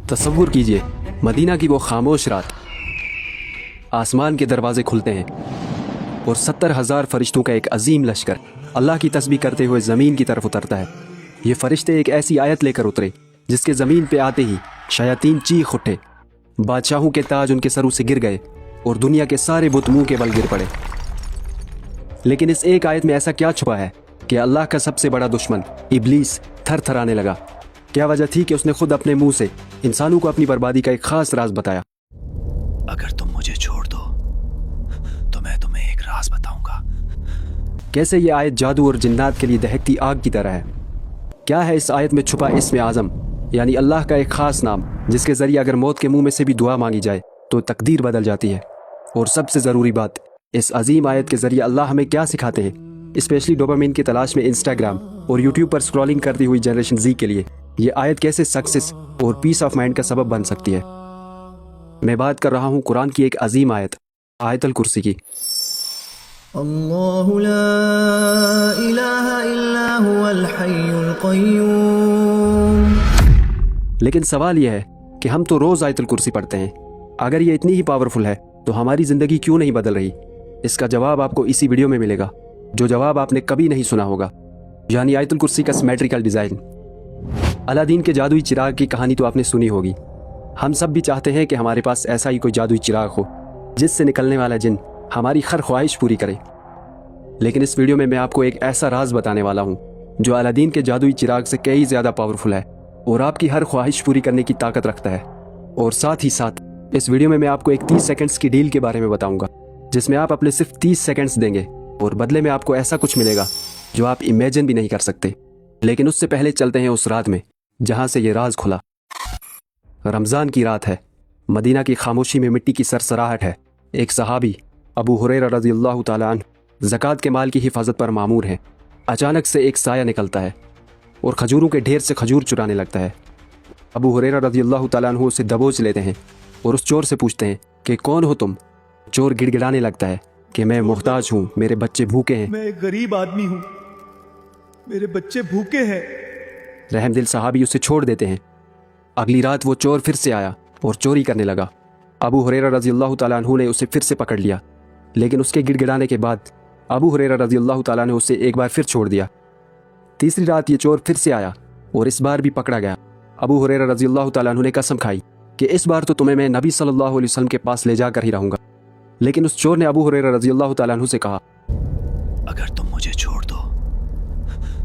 तसव्वुर कीजिए मदीना की वो खामोश रात, आसमान के दरवाजे खुलते हैं और 70,000 फरिश्तों का एक अजीम लश्कर अल्लाह की तस्बीह करते हुए ज़मीन की तरफ उतरता है। ये फरिश्ते एक ऐसी आयत लेकर उतरे जिसके ज़मीन पे आते ही शयातीन चीख उठे, बादशाहों के ताज उनके सरों से गिर गए और दुनिया के सारे बुत मुंह के बल गिर पड़े। लेकिन इस एक आयत में ऐसा क्या छुपा है कि अल्लाह का सबसे बड़ा दुश्मन इब्लीस थर थराने लगा? क्या वजह थी कि उसने खुद अपने मुंह से इंसानों को अपनी बर्बादी का एक खास राज बताया? अगर तुम मुझे छोड़ दो तो मैं तुम्हें एक राज बताऊंगा। कैसे ये आयत जादू और जिन्नात के लिए दहकती आग की तरह है? क्या है इस आयत में छुपा इस्म आज़म, यानी अल्लाह का एक खास नाम जिसके जरिए अगर मौत के मुंह में से भी दुआ मांगी जाए तो तकदीर बदल जाती है? और सबसे ज़रूरी बात, इस अजीम आयत के जरिए अल्लाह हमें क्या सिखाते हैं, स्पेशली डोपामिन की तलाश में इंस्टाग्राम और यूट्यूब पर स्क्रॉलिंग करती हुई जनरेशन जी के लिए ये आयत कैसे सक्सेस और पीस ऑफ माइंड का सबब बन सकती है? मैं बात कर रहा हूँ कुरान की एक अजीम आयत, आयतुल कुर्सी की। अल्लाहु ला इलाहा इल्ला हुवल हय्युल क़य्यूम। लेकिन सवाल यह है कि हम तो रोज़ आयतुल कुर्सी पढ़ते हैं। अगर ये इतनी ही पावरफुल है तो हमारी ज़िंदगी क्यों नहीं बदल रही? इसका जवाब आपको इसी वीडियो में मिलेगा, जो जवाब आपने कभी नहीं सुना होगा, यानी आयतुल कुर्सी का सिमेट्रिकल डिज़ाइन। अलादीन के जादुई चिराग की कहानी तो आपने सुनी होगी। हम सब भी चाहते हैं कि हमारे पास ऐसा ही कोई जादुई चिराग हो जिससे निकलने वाला जिन हमारी हर ख्वाहिश पूरी करे। लेकिन इस वीडियो में मैं आपको एक ऐसा राज बताने वाला हूँ जो अलादीन के जादुई चिराग से कई ज़्यादा पावरफुल है और आपकी हर ख्वाहिश पूरी करने की ताकत रखता है। और साथ ही साथ इस वीडियो में मैं आपको एक 30 सेकंड्स की डील के बारे में बताऊंगा, जिसमें आप अपने सिर्फ 30 सेकंड्स देंगे और बदले में आपको ऐसा कुछ मिलेगा जो आप इमेजिन भी नहीं कर सकते। लेकिन उससे पहले चलते हैं उस रात में जहाँ से ये राज खुला। रमज़ान की रात है, मदीना की खामोशी में मिट्टी की सरसराहट है। एक सहाबी अबू हुरैरा रज़ियल्लाहु ताला अन्हु ज़कात के माल की हिफाजत पर मामूर हैं। अचानक से एक साया निकलता है और खजूरों के ढेर से खजूर चुराने लगता है। अबू हुरैरा रज़ियल्लाहु ताला अन्हु उसे दबोच लेते हैं और उस चोर से पूछते हैं कि कौन हो तुम? चोर गिड़गिड़ाने लगता है कि मैं मुहताज हूँ, मेरे बच्चे भूखे हैं। मैं एक गरीब आदमी हूँ, मेरे बच्चे भूखे हैं। रहमदिल सहाबी उसे छोड़ देते हैं। अगली रात वो चोर फिर से आया और चोरी करने लगा। अबू हुरैरा रज़ियल्लाहु ताला अन्हु ने उसे फिर से पकड़ लिया, लेकिन उसके गिड़गिड़ाने के बाद अबू हुरैरा रज़ियल्लाहु ताला ने उसे एक बार फिर छोड़ दिया। तीसरी रात ये चोर फिर से आया और इस बार भी पकड़ा गया। अबू हुरैरा रज़ियल्लाहु ताला अन्हु ने कसम खाई कि इस बार तो तुम्हें मैं नबी सल्लल्लाहु अलैहि वसल्लम के पास ले जाकर ही रहूंगा। लेकिन उस चोर ने अबू हुरैरा रज़ियल्लाहु ताला अन्हु से कहा, अगर तुम मुझे छोड़ दो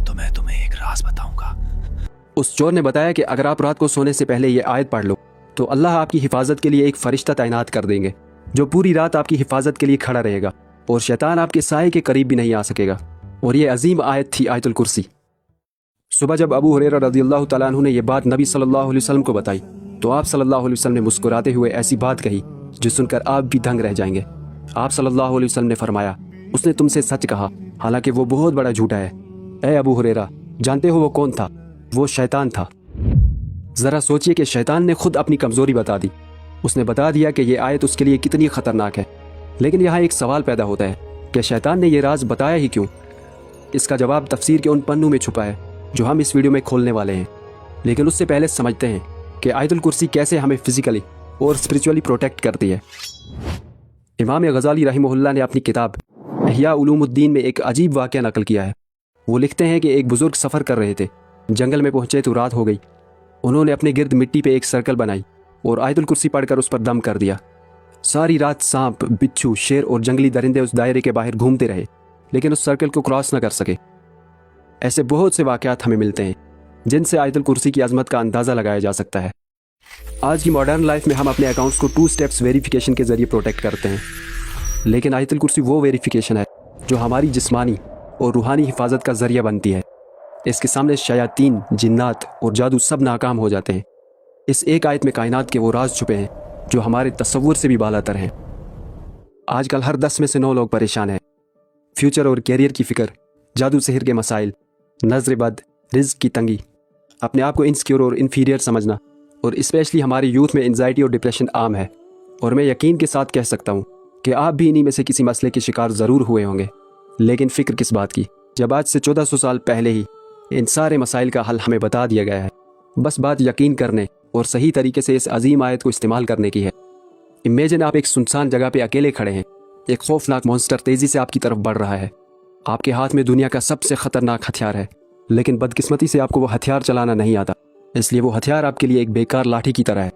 तो मैं तुम्हें एक राज बताऊंगा। उस चोर ने बताया कि अगर आप रात को सोने से पहले ये आयत पढ़ लो तो अल्लाह आपकी हिफाजत के लिए एक फरिश्ता तैनात कर देंगे जो पूरी रात आपकी हिफाजत के लिए खड़ा रहेगा और शैतान आपके साए के करीब भी नहीं आ सकेगा। और ये अजीम आयत थी आयतुल कुर्सी। सुबह जब अबू हुरैरा रज़ियल्लाहु ताला अन्हु ने यह बात नबी सल्लल्लाहु अलैहि वसल्लम को बताई तो आप सल्लल्लाहु अलैहि वसल्लम ने मुस्कुराते हुए ऐसी बात कही जो सुनकर आप भी दंग रह जाएंगे। आप सल्लल्लाहु अलैहि वसल्लम ने फरमाया, उसने तुमसे सच कहा, हालांकि वो बहुत बड़ा झूठा है। ए अबू हुरैरा, जानते हो वो कौन था? वो शैतान था। ज़रा सोचिए कि शैतान ने खुद अपनी कमज़ोरी बता दी। उसने बता दिया कि ये आयत उसके लिए कितनी ख़तरनाक है। लेकिन यहाँ एक सवाल पैदा होता है कि शैतान ने यह राज बताया ही क्यों? इसका जवाब तफसीर के उन पन्नों में छुपा है जो हम इस वीडियो में खोलने वाले हैं। लेकिन उससे पहले समझते हैं कि आयतुल कुर्सी कैसे हमें फिजिकली और स्पिरिचुअली प्रोटेक्ट करती है। इमाम गज़ाली रहमहुल्लाह ने अपनी किताब इह्या उलूमुद्दीन में एक अजीब वाक़या नकल किया है। वो लिखते हैं कि एक बुज़ुर्ग सफ़र कर रहे थे, जंगल में पहुँचे तो रात हो गई। उन्होंने अपने गिर्द मिट्टी पे एक सर्कल बनाई और आयतुल कुर्सी पढ़कर उस पर दम कर दिया। सारी रात सांप, बिच्छू, शेर और जंगली दरिंदे उस दायरे के बाहर घूमते रहे, लेकिन उस सर्कल को क्रॉस न कर सके। ऐसे बहुत से वाक़यात हमें मिलते हैं जिनसे आयतुल कुर्सी की अज़मत का अंदाज़ा लगाया जा सकता है। आज की मॉडर्न लाइफ में हम अपने अकाउंट्स को 2 स्टेप्स वेरिफिकेशन के ज़रिए प्रोटेक्ट करते हैं, लेकिन आयतुल कुर्सी वो वेरिफिकेशन है जो हमारी जिस्मानी और रूहानी हिफाजत का ज़रिया बनती है। इसके सामने शयातीन, जिन्नात और जादू सब नाकाम हो जाते हैं। इस एक आयत में कायनात के वो राज छुपे हैं जो हमारे तसव्वुर से भी बालातर हैं। आजकल हर 10 में से 9 लोग परेशान हैं। फ्यूचर और कैरियर की फ़िक्र, जादू सेहर के मसाइल, नज़र बद, रिज़्क़ की तंगी, अपने आप को इनसिक्योर और इन्फीरियर समझना, और स्पेशली हमारे यूथ में एंजाइटी और डिप्रेशन आम है। और मैं यकीन के साथ कह सकता हूँ कि आप भी इन्हीं में से किसी मसले के शिकार ज़रूर हुए होंगे। लेकिन फ़िक्र किस बात की, जब आज से 1400 साल पहले ही इन सारे मसाइल का हल हमें बता दिया गया है। बस बात यकीन करने और सही तरीके से इस अजीम आयत को इस्तेमाल करने की है। इमेजिन आप एक सुनसान जगह पे अकेले खड़े हैं, एक खौफनाक मॉन्स्टर तेज़ी से आपकी तरफ बढ़ रहा है, आपके हाथ में दुनिया का सबसे ख़तरनाक हथियार है, लेकिन बदकिस्मती से आपको वो हथियार चलाना नहीं आता, इसलिए वो हथियार आपके लिए एक बेकार लाठी की तरह है।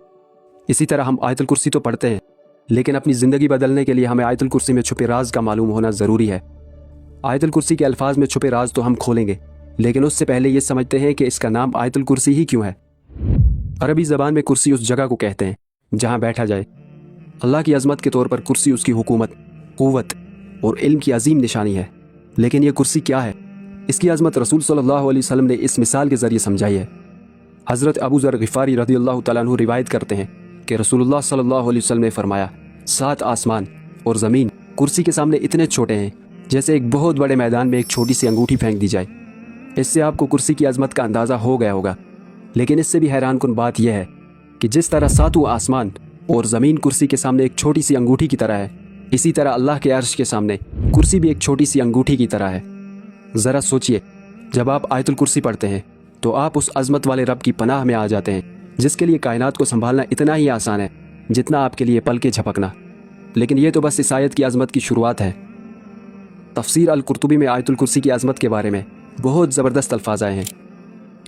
इसी तरह हम आयतुल कुर्सी तो पढ़ते हैं, लेकिन अपनी ज़िंदगी बदलने के लिए हमें आयतुल कुर्सी में छुपे राज का मालूम होना ज़रूरी है। आयतुल कुर्सी के अल्फाज में छुपे राज तो हम खोलेंगे, लेकिन उससे पहले ये समझते हैं कि इसका नाम आयतुल कुर्सी ही क्यों है। अरबी ज़बान में कुर्सी उस जगह को कहते हैं जहाँ बैठा जाए। अल्लाह की अज़मत के तौर पर कुर्सी उसकी हुकूमत, क़ुव्वत और इल्म की अजीम निशानी है। लेकिन यह कुर्सी क्या है? इसकी अज़मत रसूल सल्लल्लाहु अलैहि वसल्लम ने इस मिसाल के ज़रिए समझाई है। हज़रत अबू ज़र ग़िफ़ारी रज़ियल्लाहु तआला अन्हु रिवायत करते हैं कि रसूलुल्लाह सल्लल्लाहु अलैहि वसल्लम ने फरमाया, 7 आसमान और ज़मीन कुर्सी के सामने इतने छोटे हैं जैसे एक बहुत बड़े मैदान में एक छोटी सी अंगूठी फेंक दी जाए। इससे आपको कुर्सी की अज़मत का अंदाज़ा हो गया होगा। लेकिन इससे भी हैरान कुन बात यह है कि जिस तरह 7 आसमान और ज़मीन कुर्सी के सामने एक छोटी सी अंगूठी की तरह है, इसी तरह अल्लाह के अर्श के सामने कुर्सी भी एक छोटी सी अंगूठी की तरह है। ज़रा सोचिए, जब आप आयतुल कुर्सी पढ़ते हैं तो आप उस अज़मत वाले रब की पनाह में आ जाते हैं जिसके लिए कायनात को संभालना इतना ही आसान है जितना आपके लिए पल के झपकना। लेकिन ये तो बस इस आयत की अज़मत की शुरुआत है। तफसीर अल-कुर्तुबी में आयतुल कुर्सी की अज़मत के बारे में बहुत ज़बरदस्त अल्फाज आए हैं।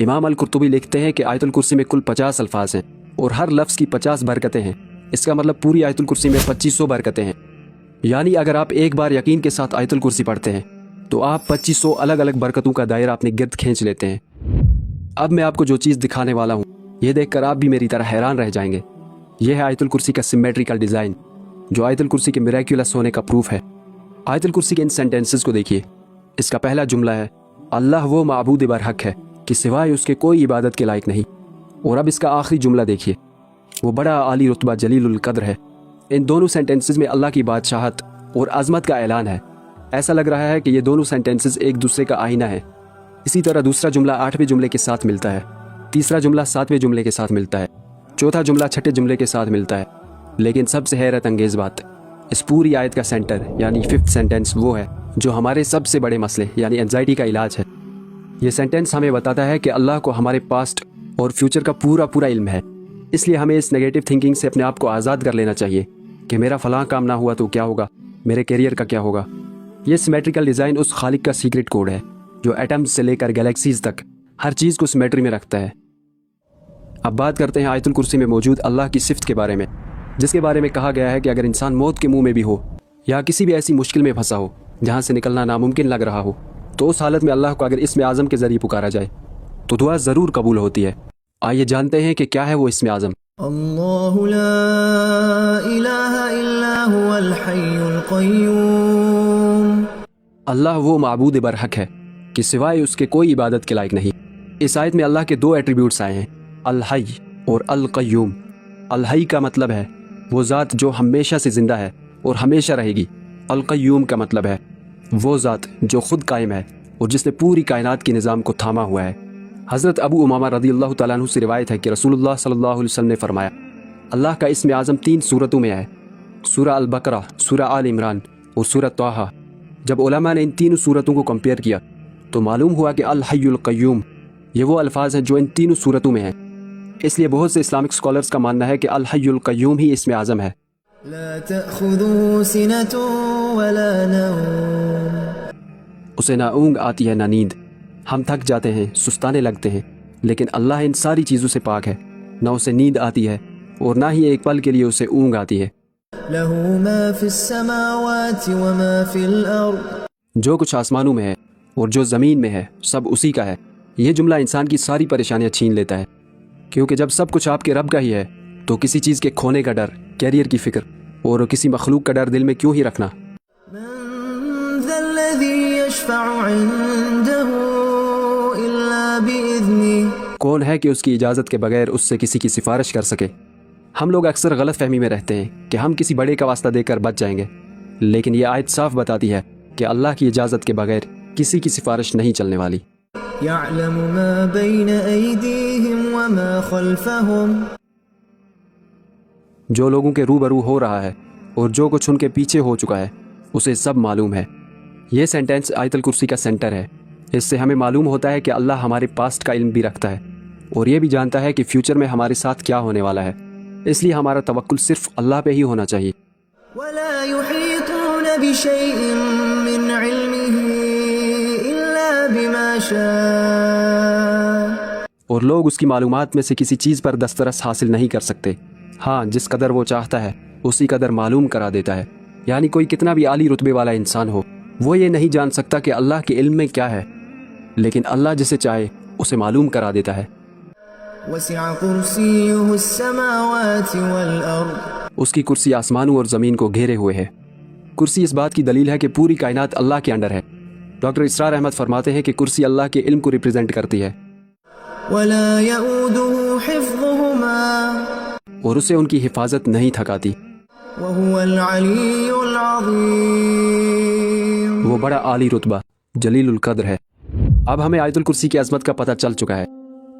इमाम अल-कुर्तुबी लिखते हैं कि आयतुल कुर्सी में कुल 50 अल्फाज हैं और हर लफ्ज़ की 50 बरकतें हैं। इसका मतलब पूरी आयतुल कुर्सी में 2500 बरकतें हैं। यानी अगर आप एक बार यकीन के साथ आयतुल कुर्सी पढ़ते हैं तो आप 2500 अलग अलग बरकतों का दायरा अपने गिर्द खींच लेते हैं। अब मैं आपको जो चीज़ दिखाने वाला हूँ, ये देखकर आप भी मेरी तरह हैरान रह जाएंगे। यह है आयतुल कुर्सी का सिमेट्रिकल डिज़ाइन, जो आयतुल कुर्सी के मिरेक्युलस होने का प्रूफ है। आयतुल कुर्सी के इन सेंटेंसेस को देखिए। इसका पहला जुमला है, अल्लाह वो माबूद बरहक है कि सिवाय उसके कोई इबादत के लायक नहीं। और अब इसका आखिरी जुमला देखिए, वो बड़ा आली रुतबा जलीलुल कद्र है। इन दोनों सेंटेंसेस में अल्लाह की बादशाहत और अज़मत का ऐलान है। ऐसा लग रहा है कि ये दोनों सेंटेंसेस एक दूसरे का आईना है। इसी तरह दूसरा जुमला 8वें जुमले के साथ मिलता है, तीसरा जुमला 7वें जुमले के साथ मिलता है, चौथा जुमला 6ठे जुमले के साथ मिलता है। लेकिन सबसे हैरत अंगेज़ बात, इस पूरी आयत का सेंटर यानी 5th सेंटेंस वो है जो हमारे सबसे बड़े मसले यानी एंजाइटी का इलाज है। ये सेंटेंस हमें बताता है कि अल्लाह को हमारे पास्ट और फ्यूचर का पूरा इल्म है। इसलिए हमें इस नेगेटिव थिंकिंग से अपने आप को आज़ाद कर लेना चाहिए कि मेरा फ़लाँ काम ना हुआ तो क्या होगा, मेरे करियर का क्या होगा। ये सिमेट्रिकल डिज़ाइन उस खालिक का सीक्रेट कोड है जो एटम्स से लेकर गैलेक्सीज तक हर चीज़ को सिमेट्री में रखता है। अब बात करते हैं आयतुल कुर्सी में मौजूद अल्लाह की सिफ़त के बारे में, जिसके बारे में कहा गया है कि अगर इंसान मौत के मुंह में भी हो या किसी भी ऐसी मुश्किल में फंसा हो जहाँ से निकलना नामुमकिन लग रहा हो, तो उस हालत में अल्लाह को अगर इस्म आज़म के ज़रिए पुकारा जाए तो दुआ ज़रूर कबूल होती है। आइए जानते हैं कि क्या है वो इस्म आज़म। अल्लाहु ला इलाहा इल्ला हुवल हय्युल क़य्यूम। अल्लाह वो माबूद बरहक है कि सिवाय उसके कोई इबादत के लायक नहीं। इस आयत में अल्लाह के 2 एट्रीब्यूट्स आए हैं, अल हय्य और अल क़य्यूम। अल हय्य का मतलब है वो ज़ात जो हमेशा से ज़िंदा है और हमेशा रहेगी। अल क़य्यूम का मतलब है वो ज़ात जो खुद कायम है और जिसने पूरी कायनात के निज़ाम को थामा हुआ है। हज़रत अबू उमामा रज़ियल्लाहु तआला अन्हु से रिवायत है कि रसूलुल्लाह सल्लल्लाहु अलैहि वसल्लम ने फरमाया, अल्लाह का इस्म आज़म 3 सूरतों में है, सूरह अल बकरा, सूरह आल इमरान और सूरह तौहा। जब उलमा ने इन तीनों सूरतों को कंपेयर किया तो मालूम हुआ कि अल हय्युल क़य्यूम ये वो अल्फाज हैं जो इन तीनों सूरतों में हैं। इसलिए बहुत से इस्लामिक स्कॉलर्स का मानना है कि अल हय्युल क़य्यूम ही इस्म आज़म है। ला तअख़ुज़ुहु सिनतुन वला नौम। उसे ना ऊँग आती है ना नींद। हम थक जाते हैं, सुस्ताने लगते हैं, लेकिन अल्लाह इन सारी चीज़ों से पाक है। ना उसे नींद आती है और ना ही एक पल के लिए उसे ऊँग आती है। लहू मा फिस्समावाति व मा फिल अर्द। जो कुछ आसमानों में है और जो ज़मीन में है सब उसी का है। ये जुमला इंसान की सारी परेशानियाँ छीन लेता है, क्योंकि जब सब कुछ आपके रब का ही है तो किसी चीज़ के खोने का डर, कैरियर की फ़िक्र और किसी मखलूक का डर दिल में क्यों ही रखना। मन ज़ल्लज़ी यशफ़अु इंदहु इल्ला बिइज़्निही। कौन है कि उसकी इजाज़त के बगैर उससे किसी की सिफारिश कर सके। हम लोग अक्सर गलत फहमी में रहते हैं कि हम किसी बड़े का वास्ता देकर बच जाएंगे, लेकिन ये आयत साफ बताती है कि अल्लाह की इजाज़त के बगैर किसी की सिफारिश नहीं चलने वाली। यअलमु मा बैन अयदीहिम व मा खल्फहुम। जो लोगों के रूबरू हो रहा है और जो कुछ उनके पीछे हो चुका है उसे सब मालूम है। ये सेंटेंस आयतुल कुर्सी का सेंटर है। इससे हमें मालूम होता है कि अल्लाह हमारे पास्ट का इल्म भी रखता है اور یہ بھی جانتا ہے کہ فیوچر میں ہمارے ساتھ کیا ہونے والا ہے، اس لیے ہمارا توکل صرف اللہ پہ ہی ہونا چاہیے۔ ولا يحيطون بشيء من علمه إلا بما شاء، اور لوگ اس کی معلومات میں سے کسی چیز پر دسترس حاصل نہیں کر سکتے، ہاں جس قدر وہ چاہتا ہے اسی قدر معلوم کرا دیتا ہے۔ یعنی کوئی کتنا بھی عالی رتبے والا انسان ہو، وہ یہ نہیں جان سکتا کہ اللہ کے علم میں کیا ہے، لیکن اللہ جسے چاہے اسے معلوم کرا دیتا ہے۔ وسع كرسيه السماوات والأرض، اس کی کرسی آسمانوں اور زمین کو گھیرے ہوئے ہے۔ کرسی اس بات کی دلیل ہے کہ پوری کائنات اللہ کے انڈر ہے۔ ڈاکٹر اسرار احمد فرماتے ہیں کہ کرسی اللہ کے علم کو ریپرزینٹ کرتی ہے، ولا يؤوده حفظهما، اور اسے ان کی حفاظت نہیں تھکاتی۔ وهو العلي العظيم، وہ بڑا عالی رتبہ جلیل القدر ہے۔ اب ہمیں آیت الکرسی کی عظمت کا پتہ چل چکا ہے،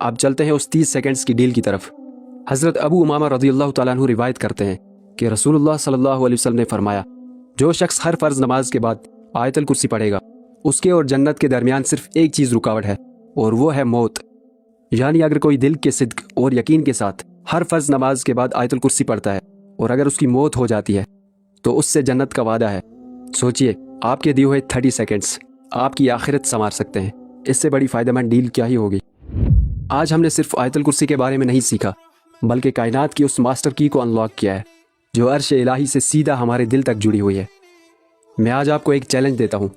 اب چلتے ہیں اس 30 سیکنڈز کی ڈیل کی طرف۔ حضرت ابو امامہ رضی اللہ تعالیٰ عنہ روایت کرتے ہیں کہ رسول اللہ صلی اللہ علیہ وسلم نے فرمایا، جو شخص ہر فرض نماز کے بعد آیت الکرسی پڑھے گا، اس کے اور جنت کے درمیان صرف ایک چیز رکاوٹ ہے، اور وہ ہے موت۔ یعنی اگر کوئی دل کے صدق اور یقین کے ساتھ ہر فرض نماز کے بعد آیت الکرسی پڑھتا ہے اور اگر اس کی موت ہو جاتی ہے تو اس سے جنت کا وعدہ ہے۔ سوچئے، آپ کے دیے ہوئے 30 سیکنڈز آپ کی آخرت سنوار سکتے ہیں، اس سے بڑی فائدہ مند ڈیل کیا ہی ہوگی۔ آج ہم نے صرف آیت الکرسی کے بارے میں نہیں سیکھا، بلکہ کائنات کی اس ماسٹر کی کو انلاک کیا ہے جو عرش الہی سے سیدھا ہمارے دل تک جڑی ہوئی ہے۔ میں آج آپ کو ایک چیلنج دیتا ہوں،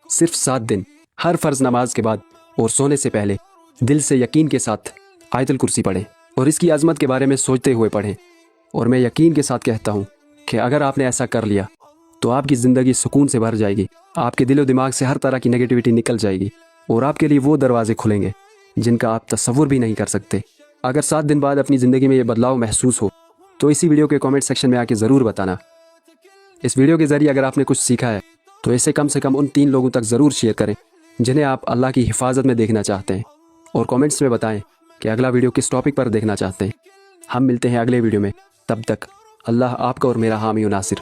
صرف 7 دن ہر فرض نماز کے بعد اور سونے سے پہلے دل سے یقین کے ساتھ آیت الکرسی پڑھیں اور اس کی عظمت کے بارے میں سوچتے ہوئے پڑھیں۔ اور میں یقین کے ساتھ کہتا ہوں کہ اگر آپ نے ایسا کر لیا تو آپ کی زندگی سکون سے بھر جائے گی، آپ کے دل و دماغ سے ہر طرح کی نگیٹیوٹی نکل جائے گی، اور آپ کے لیے وہ دروازے کھلیں گے جن کا آپ تصور بھی نہیں کر سکتے۔ اگر 7 دن بعد اپنی زندگی میں یہ بدلاؤ محسوس ہو تو اسی ویڈیو کے کامنٹ سیکشن میں آ کے ضرور بتانا۔ اس ویڈیو کے ذریعے اگر آپ نے کچھ سیکھا ہے تو اسے کم سے کم ان 3 لوگوں تک ضرور شیئر کریں جنہیں آپ اللہ کی حفاظت میں دیکھنا چاہتے ہیں، اور کامنٹس میں بتائیں کہ اگلا ویڈیو کس ٹاپک پر دیکھنا چاہتے ہیں۔ ہم ملتے ہیں اگلے ویڈیو میں، تب تک اللہ آپ کا اور میرا حامی و ناصر۔